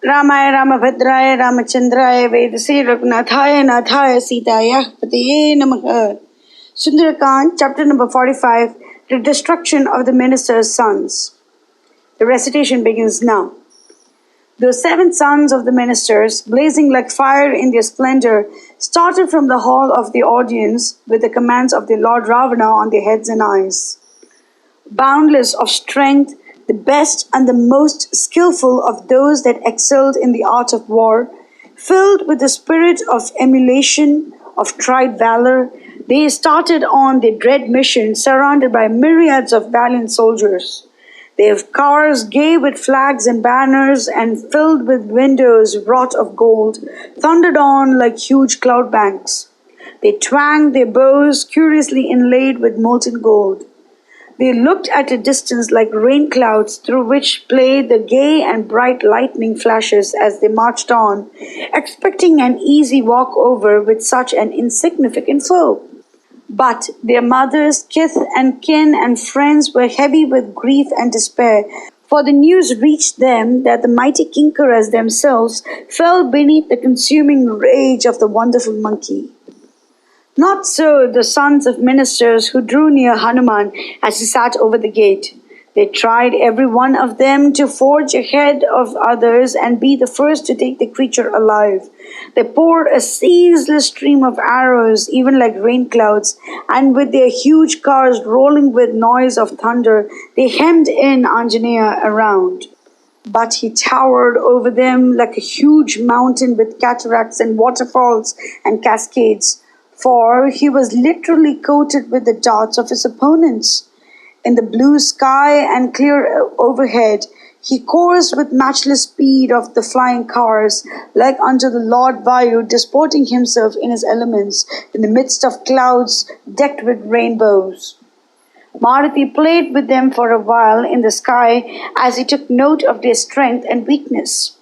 Ramaya Ramabhadraya Ramachandraya Vedase Raghunathaya Nathaya Sitaya Patiye Namaha. Sundara chapter number 45, the destruction of the minister's sons. The recitation begins now. The 7 sons of the ministers, blazing like fire in their splendor, started from the hall of the audience with the commands of the Lord Ravana on their heads and eyes. Boundless of strength, the best and the most skillful of those that excelled in the art of war, filled with the spirit of emulation, of tried valor, they started on their dread mission surrounded by myriads of valiant soldiers. Their cars gay with flags and banners and filled with windows wrought of gold, thundered on like huge cloud banks. They twanged their bows curiously inlaid with molten gold. They looked at a distance like rain clouds through which played the gay and bright lightning flashes as they marched on, expecting an easy walk over with such an insignificant foe. But their mothers, kith and kin and friends were heavy with grief and despair, for the news reached them that the mighty Kiṅkarīs themselves fell beneath the consuming rage of the wonderful monkey. Not so the sons of ministers who drew near Hanuman as he sat over the gate. They tried every one of them to forge ahead of others and be the first to take the creature alive. They poured a ceaseless stream of arrows, even like rain clouds, and with their huge cars rolling with noise of thunder, they hemmed in Anjaneya around. But he towered over them like a huge mountain with cataracts and waterfalls and cascades, for he was literally coated with the darts of his opponents. In the blue sky and clear overhead, he coursed with matchless speed of the flying cars, like unto the Lord Vayu disporting himself in his elements, in the midst of clouds decked with rainbows. Maruti played with them for a while in the sky as he took note of their strength and weakness.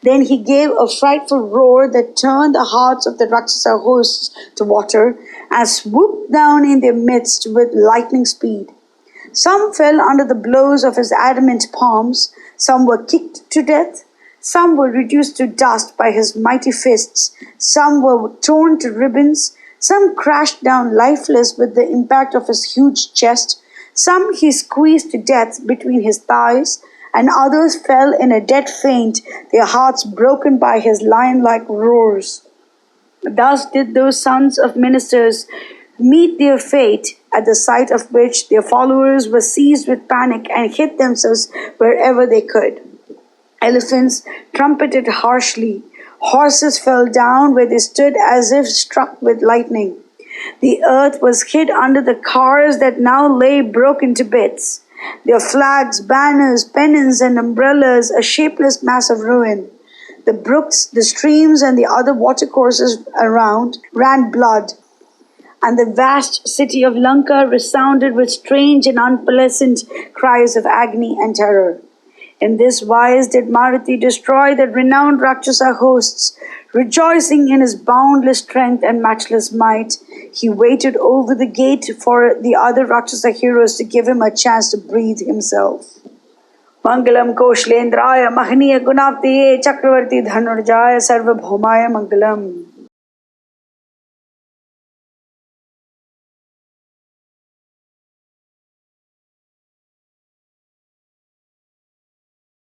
Then he gave a frightful roar that turned the hearts of the Rakshasa hosts to water and swooped down in their midst with lightning speed. Some fell under the blows of his adamant palms, some were kicked to death, some were reduced to dust by his mighty fists, some were torn to ribbons, some crashed down lifeless with the impact of his huge chest, some he squeezed to death between his thighs, and others fell in a dead faint, their hearts broken by his lion-like roars. Thus did those sons of ministers meet their fate, at the sight of which their followers were seized with panic and hid themselves wherever they could. Elephants trumpeted harshly. Horses fell down where they stood as if struck with lightning. The earth was hid under the cars that now lay broken to bits. Their flags, banners, pennons, and umbrellas, a shapeless mass of ruin. The brooks, the streams, and the other watercourses around ran blood, and the vast city of Lanka resounded with strange and unpleasant cries of agony and terror. In this wise did Maruti destroy the renowned Rakshasa hosts. Rejoicing in his boundless strength and matchless might, he waited over the gate for the other Rakshasa heroes to give him a chance to breathe himself. Mangalam Koshlendraya Mahaniya Gunaptiye Chakravarti Dhanurjaya Sarvabhaumaya Mangalam.